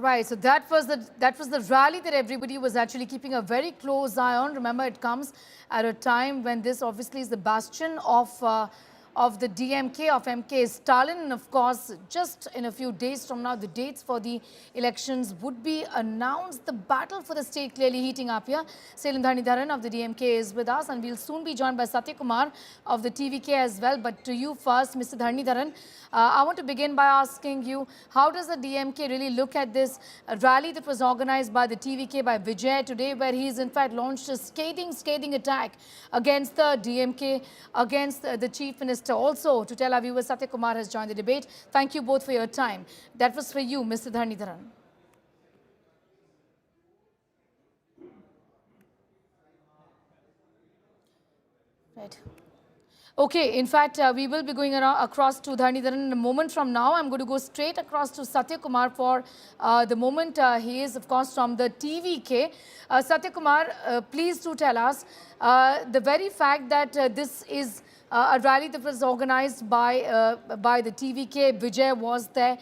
right, so that was the rally that everybody was actually keeping a very close eye on. Remember, it comes at a time when this obviously is the bastion of the DMK, of MK Stalin. And of course, just in a few days from now, the dates for the elections would be announced. The battle for the state clearly heating up here. Selim Dhanidharan of the DMK is with us, and we'll soon be joined by Satya Kumar of the TVK as well. But to you first, Mr. Dhanidharan, I want to begin by asking you, how does the DMK really look at this rally that was organized by the TVK, by Vijay today, where he's in fact launched a scathing attack against the DMK, against the Chief Minister? Also, to tell our viewers, Satya Kumar has joined the debate. Thank you both for your time. That was for you, Mr. Dhanidharan. Right. Okay, in fact, we will be going across to Dhanidharan in a moment from now. I'm going to go straight across to Satya Kumar for the moment. He is, of course, from the TVK. Satya Kumar, please do tell us the very fact that this is a rally that was organized by the TVK. Vijay was there.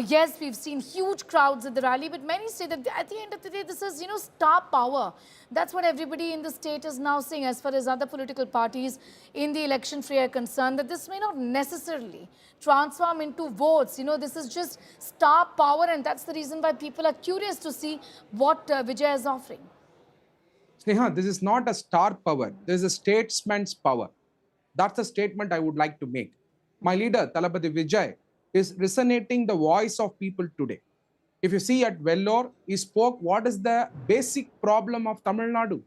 Yes, we've seen huge crowds at the rally, but many say that at the end of the day, this is, star power. That's what everybody in the state is now saying, as far as other political parties in the election fray are concerned, that this may not necessarily transform into votes. This is just star power, and that's the reason why people are curious to see what Vijay is offering. Sneha, this is not a star power. This is a statesman's power. That's the statement I would like to make. My leader, Thalapathy Vijay, is resonating the voice of people today. If you see at Vellore, he spoke what is the basic problem of Tamil Nadu.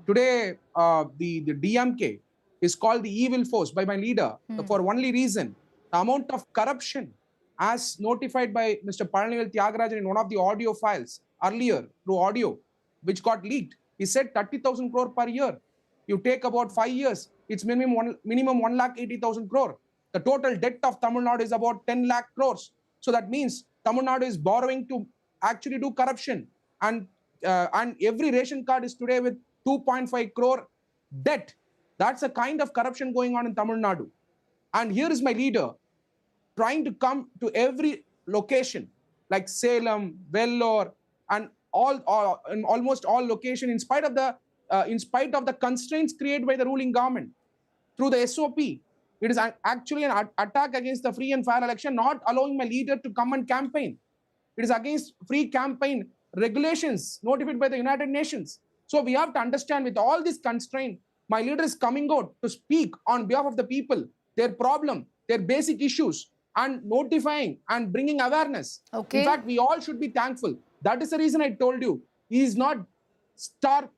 Today, the DMK is called the evil force by my leader for only reason, the amount of corruption as notified by Mr. Palanivel Tyagarajan in one of the audio files earlier through audio, which got leaked. He said 30,000 crore per year. You take about 5 years, it's minimum 1,80,000 crore. The total debt of Tamil Nadu is about 10 lakh crores. So that means Tamil Nadu is borrowing to actually do corruption. And every ration card is today with 2.5 crore debt. That's a kind of corruption going on in Tamil Nadu. And here is my leader trying to come to every location like Salem, Vellore, and in almost all locations, in spite of the constraints created by the ruling government through the SOP. It is actually an attack against the free and fair election, not allowing my leader to come and campaign. It is against free campaign regulations notified by the United Nations. So we have to understand, with all this constraint, my leader is coming out to speak on behalf of the people, their problem, their basic issues, and notifying and bringing awareness. Okay. In fact, we all should be thankful. That is the reason I told you, it is not star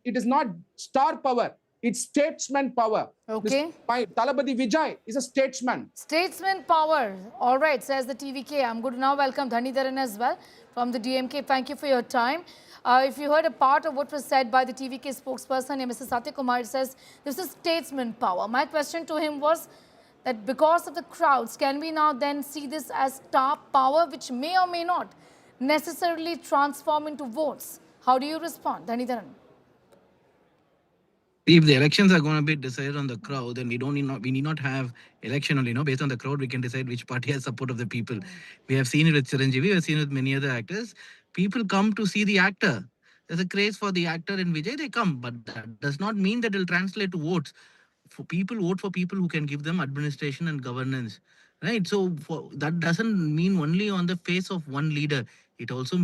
power. It's statesman power. Okay. My Thalapathy Vijay is a statesman. Statesman power. All right, says the TVK. I'm going to now welcome Dhanidharan as well from the DMK. Thank you for your time. If you heard a part of what was said by the TVK spokesperson, Mr. Satya Kumar, says this is statesman power. My question to him was that because of the crowds, can we now then see this as star power, which may or may not necessarily transform into votes? How do you respond, Dhanidharan? If the elections are going to be decided on the crowd, then we need not have election only. Based on the crowd, we can decide which party has support of the people. We have seen it with Chiranjeevi, we have seen it with many other actors. People come to see the actor. There's a craze for the actor in Vijay, they come. But that does not mean that it will translate to votes. Vote for people who can give them administration and governance. Right? So that doesn't mean only on the face of one leader. It also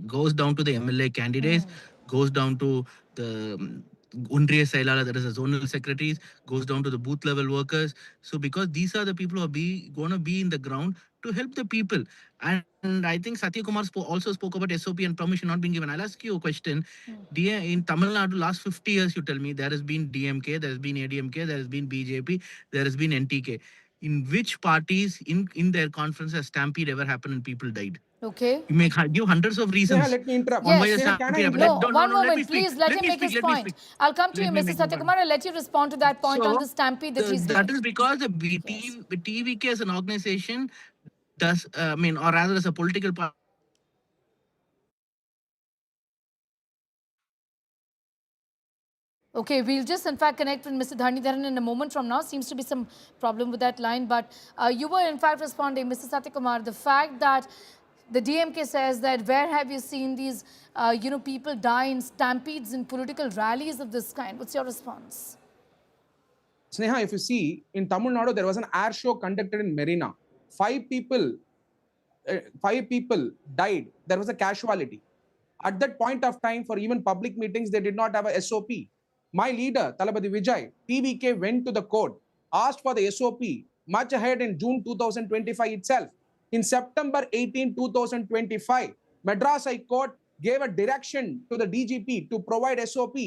goes down to the MLA candidates, goes down to the Undriya Sailala, that is the zonal secretaries, goes down to the booth level workers. So because these are the people who are going to be in the ground to help the people. And I think Satya Kumar also spoke about SOP and permission not being given. I'll ask you a question. In Tamil Nadu, last 50 years, you tell me, there has been DMK, there has been ADMK, there has been BJP, there has been NTK. In which parties in their conference has Stampede ever happened and people died? Okay. You may give hundreds of reasons. Yeah, let me interrupt. Yes. No, one moment, please. Let him make his point. I'll come to you, Mr. Satya Kumar. I'll let you respond to that point on the Stampede that he's That is because the TVK as an organization does, or rather as a political party. Okay, we'll just in fact connect with Mr. Dhanidharan in a moment from now. Seems to be some problem with that line, but you were in fact responding, Mr. Satya Kumar, the fact that The DMK says that where have you seen these, people die in stampedes in political rallies of this kind? What's your response? Sneha, if you see, in Tamil Nadu, there was an air show conducted in Marina. Five people died. There was a casualty. At that point of time, for even public meetings, they did not have a SOP. My leader, Thalapathy Vijay, TVK went to the court, asked for the SOP much ahead in June 2025 itself. In September 18, 2025, Madras High Court gave a direction to the DGP to provide SOP.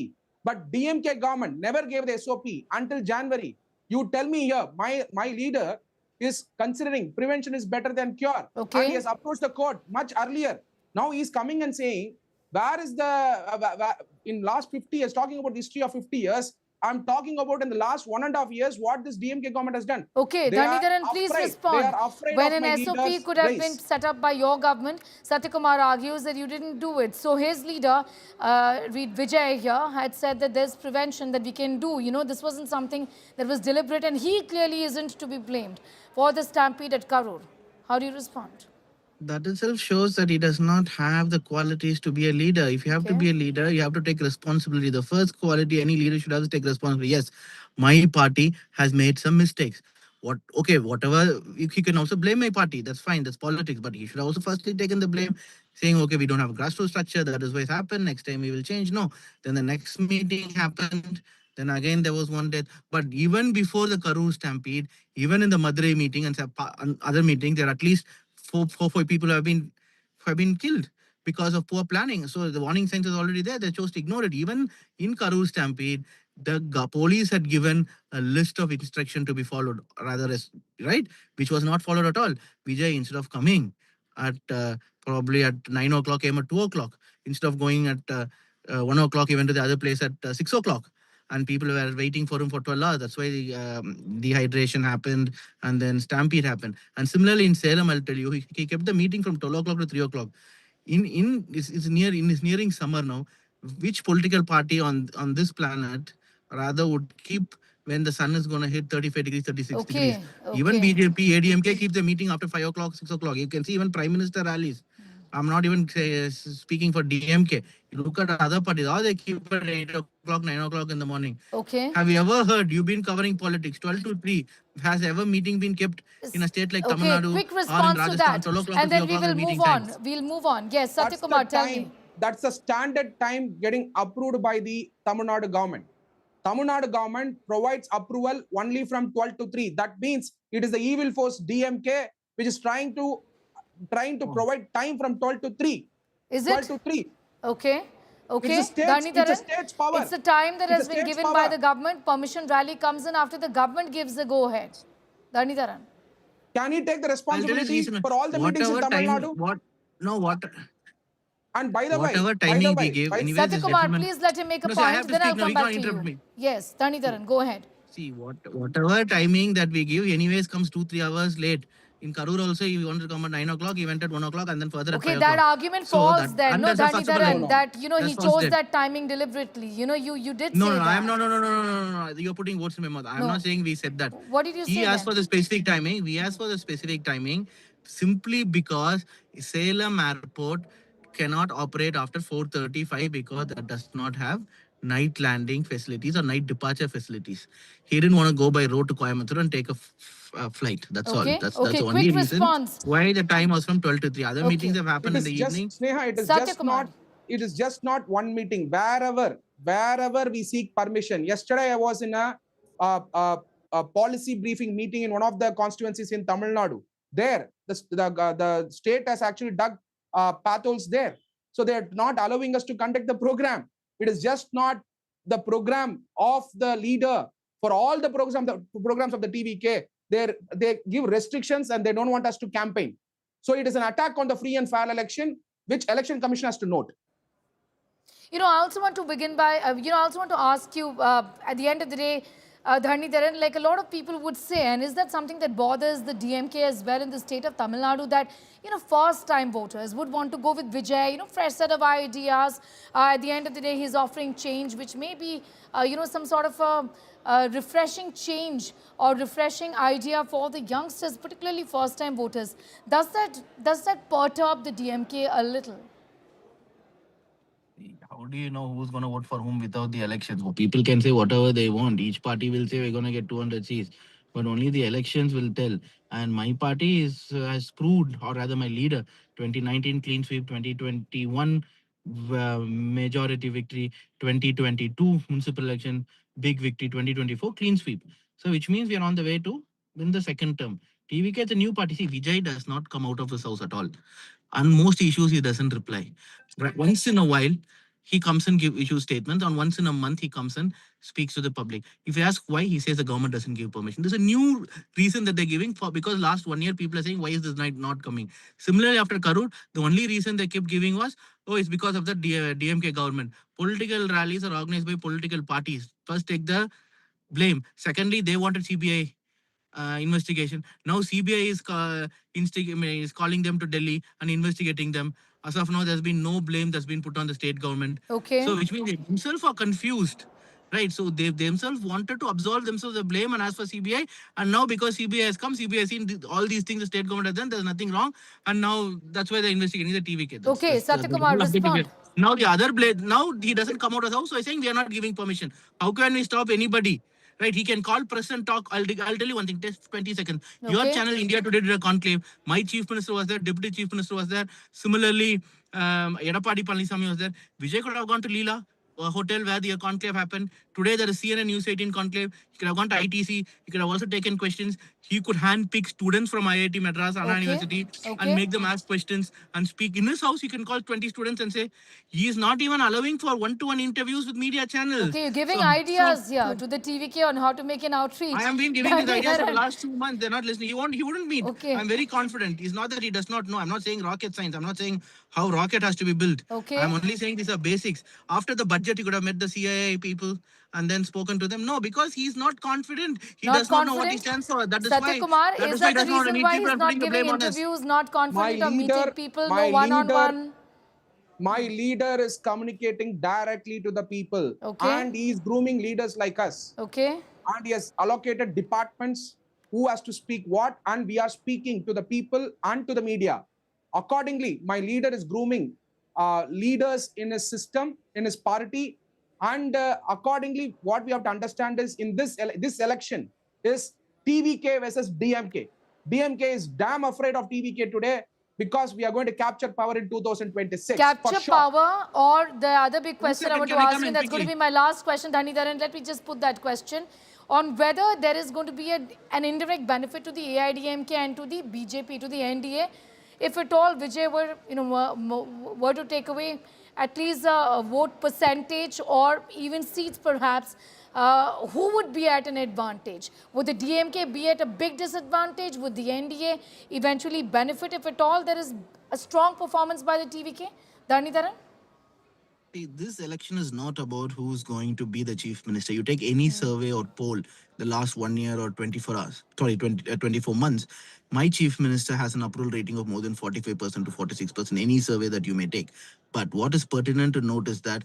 But DMK government never gave the SOP until January. You tell me here, my leader is considering prevention is better than cure. Okay. And he has approached the court much earlier. Now he's coming and saying, where is the, in last 50 years, talking about the history of 50 years, I'm talking about in the last 1.5 years, what this DMK government has done. Okay, Dhanidharan, please respond. They are afraid when of an SOP could have been set up by your government, Satyakumar argues that you didn't do it. So his leader, Vijay here, had said that there's prevention that we can do. You know, this wasn't something that was deliberate, and he clearly isn't to be blamed for the stampede at Karur. How do you respond? That itself shows that he does not have the qualities to be a leader. If you have to be a leader, you have to take responsibility. The first quality any leader should have to take responsibility. Yes, my party has made some mistakes. Whatever, he can also blame my party. That's fine. That's politics. But he should also firstly taken the blame, saying, okay, we don't have a grassroots structure. That is why it happened. Next time we will change. No. Then the next meeting happened. Then again, there was one death. But even before the Karur stampede, even in the Madurai meeting and other meetings, there are at least four people have been killed because of poor planning. So the warning signs is already there. They chose to ignore it. Even in Karur stampede, the police had given a list of instruction to be followed, right, which was not followed at all. Vijay, instead of coming at probably at 9 o'clock, came at 2 o'clock. Instead of going at 1 o'clock, he went to the other place at 6 o'clock. And people were waiting for him for 12 hours. That's why the dehydration happened, and then stampede happened. And similarly in Salem, I'll tell you, he kept the meeting from 12 o'clock to 3 o'clock. It's nearing summer now. Which political party on this planet rather would keep when the sun is going to hit 35 degrees, 36 degrees? Even BJP, ADMK keep the meeting after 5 o'clock, 6 o'clock. You can see even Prime Minister rallies. I'm not even speaking for DMK. You look at other parties, all they keep at 8 o'clock, 9 o'clock in the morning. Okay. Have you ever heard, you've been covering politics, 12 to 3, has ever meeting been kept in a state like Tamil Nadu quick response to that, and then we will move on. We'll move on. Yes, Satyakumar, tell me. That's the standard time getting approved by the Tamil Nadu government. Tamil Nadu government provides approval only from 12 to 3. That means it is the evil force DMK which is trying to provide time from 12 to 3. Is 12 it? to 3. Okay. Okay. It's a state's power. It's the time that has been given by the government. Permission rally comes in after the government gives the go-ahead. Dhanidharan. Can he take the responsibility for all the meetings in Tamil Nadu? And by the whatever timing we gave, Satyakumar, please let him make a point, then I'll come back to you. Yes, Dhanidharan, go ahead. See, whatever timing that we give, anyways, comes 2-3 hours late. In Karur also, he wanted to come at 9 o'clock, he went at 1 o'clock, and then further at 5 o'clock. Okay, that argument falls there. No, Dhanidharan, that, he chose that timing deliberately. You did say that. No. You're putting words in my mouth. I'm not saying we said that. What did you say? He asked for the specific timing. We asked for the specific timing simply because Salem Airport cannot operate after 4:35 because that does not have night landing facilities or night departure facilities. He didn't want to go by road to Coimbatore and take a flight. That's all. That's the only reason why the time was from 12 to 3. Other meetings have happened in the evening. Sneha, it is just not one meeting. Wherever we seek permission. Yesterday I was in a policy briefing meeting in one of the constituencies in Tamil Nadu. There, the state has actually dug pathholes there. So they are not allowing us to conduct the program. It is just not the program of the leader. For all the programs of the TVK, they give restrictions and they don't want us to campaign. So it is an attack on the free and fair election, which Election Commission has to note. I also want to begin by, I also want to ask you, at the end of the day, Dhanitaran, like a lot of people would say, and is that something that bothers the DMK as well in the state of Tamil Nadu, that, first-time voters would want to go with Vijay, fresh set of ideas. At the end of the day, he's offering change, which may be, some sort of a refreshing change or refreshing idea for the youngsters, particularly first-time voters. Does that perturb the DMK a little? How do you know who's going to vote for whom without the elections? Well, people can say whatever they want. Each party will say we're going to get 200 seats, but only the elections will tell. And my party has proved, or rather, my leader, 2019 clean sweep, 2021 majority victory, 2022 municipal election big victory, 2024 clean sweep. So, which means we are on the way to win the second term. TVK is a new party. See, Vijay does not come out of his house at all. On most issues, he doesn't reply. Right. Once in a while, he comes and give issue statements. On once in a month, he comes and speaks to the public. If you ask why, he says the government doesn't give permission. There's a new reason that they're giving for, because last 1 year people are saying why is this night not coming. Similarly, after Karur, the only reason they kept giving was, oh, it's because of the DMK government. Political rallies are organized by political parties. First, take the blame. Secondly, they wanted CBI investigation. Now CBI is calling them to Delhi and investigating them. As of now, there's been no blame that's been put on the state government. Okay. So which means they themselves are confused. Right, so they themselves wanted to absolve themselves the blame and ask for CBI, and now because CBI has come, CBI has seen all these things the state government has done. There's nothing wrong, and now that's why they're investigating the TVK. Okay, Satyakumar, respond. Now the other blade, now he doesn't come out of the house, so I'm saying we are not giving permission. How can we stop anybody? Right, he can call press and talk. I'll tell you one thing, just 20 seconds. Your Okay. channel, India Today, did a conclave. My chief minister was there, deputy chief minister was there. Similarly, Edapadi Palaniswamy was there. Vijay could have gone to Leela hotel where the conclave happened. Today, there is CNN News 18 conclave. He could have gone to ITC. He could have also taken questions. He could handpick students from IIT Madras, Anna Okay. University, Okay. and make them ask questions and speak. In his house, he can call 20 students and say, he is not even allowing for one-to-one interviews with media channels. Okay, you're giving ideas here to the TVK on how to make an outreach. I have been giving these ideas for the last 2 months. They're not listening. He wouldn't meet. Okay. I'm very confident. It's not that he does not know. I'm not saying rocket science. I'm not saying how rocket has to be built. Okay. I'm only saying these are basics. After the budget, he could have met the CIA people and then spoken to them. No, because he's not confident. He Not does not know what he confident? stands for. That is Satyakumar, why. That is is why that he the does not reason need why people he's and not putting the giving blame on us. interviews, not confident of meeting leader- people, my no one-on-one? My leader is communicating directly to the people. Okay. And he is grooming leaders like us. Okay. And he has allocated departments who has to speak what, and we are speaking to the people and to the media. Accordingly, my leader is grooming leaders in his system, in his party, and accordingly, what we have to understand is in this election is TVK versus DMK. DMK is damn afraid of TVK today because we are going to capture power in 2026. Capture sure. power, or the other big question I second, want to can I ask come you, in and that's going to quickly? be my last question, Dhanitaran. Let me just put that question on whether there is going to be an indirect benefit to the AIDMK and to the BJP, to the NDA, if at all Vijay were to take away at least a vote percentage or even seats perhaps. Who would be at an advantage? Would the DMK be at a big disadvantage? Would the NDA eventually benefit if at all there is a strong performance by the TVK? Dhanitaran? See, this election is not about who's going to be the chief minister. You take any survey or poll the last 1 year or 24 hours, 24 months, my chief minister has an approval rating of more than 45% to 46%, any survey that you may take. But what is pertinent to note is that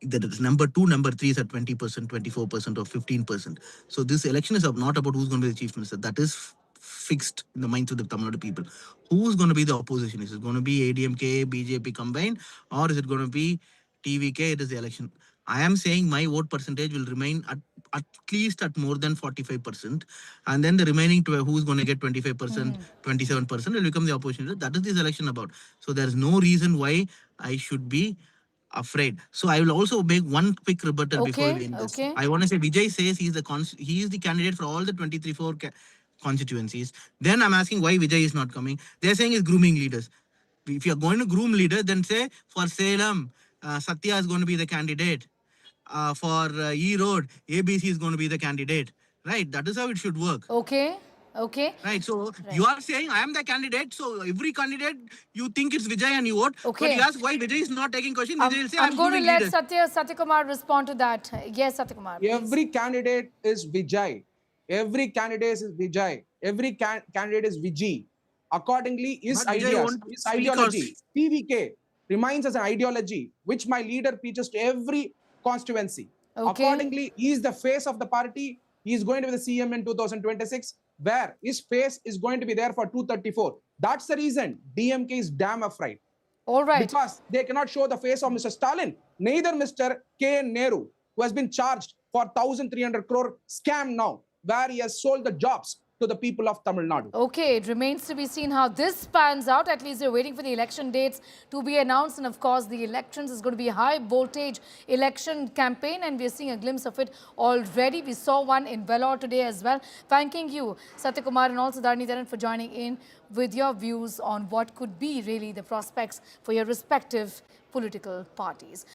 it's number two, number three is at 20%, 24%, or 15%. So this election is not about who's going to be the chief minister. That is fixed in the minds of the Tamil Nadu people. Who's going to be the opposition? Is it going to be ADMK, BJP combined, or is it going to be TVK? It is the election. I am saying my vote percentage will remain at least at more than 45%. And then the remaining who's going to get 25%, 27% will become the opposition. That is this election about. So there is no reason why I should be afraid. So I will also make one quick rebuttal before we end this. Okay. I want to say Vijay says he is the candidate for all the 23 constituencies. Then I'm asking why Vijay is not coming. They're saying he's grooming leaders. If you're going to groom leaders, then say for Salem, Satya is going to be the candidate. For E Road, ABC is going to be the candidate. Right? That is how it should work. Okay. Okay. Right. So you are saying I am the candidate. So every candidate you think it's Vijay and you vote. But Okay. you ask why Vijay is not taking question. Vijay will say I'm I'm going to moving let leaders. Satyakumar respond to that. Yes, Satyakumar, please. Every candidate is Vijay. Every candidate is Vijay. Every candidate is Vijay. Accordingly, his But Vijay ideas, won't his speak ideology, TVK remains as an ideology which my leader preaches to every constituency. Okay. Accordingly, he is the face of the party. He is going to be the CM in 2026, where his face is going to be there for 234. That's the reason DMK is damn afraid. All right. Because they cannot show the face of Mr. Stalin, neither Mr. K. Nehru, who has been charged for 1,300 crore scam now, where he has sold the jobs to the people of Tamil Nadu. Okay, it remains to be seen how this pans out. At least we're waiting for the election dates to be announced. And of course, the elections is going to be a high voltage election campaign. And we're seeing a glimpse of it already. We saw one in Vellore today as well. Thanking you, Satyakumar, and also Dharani for joining in with your views on what could be really the prospects for your respective political parties.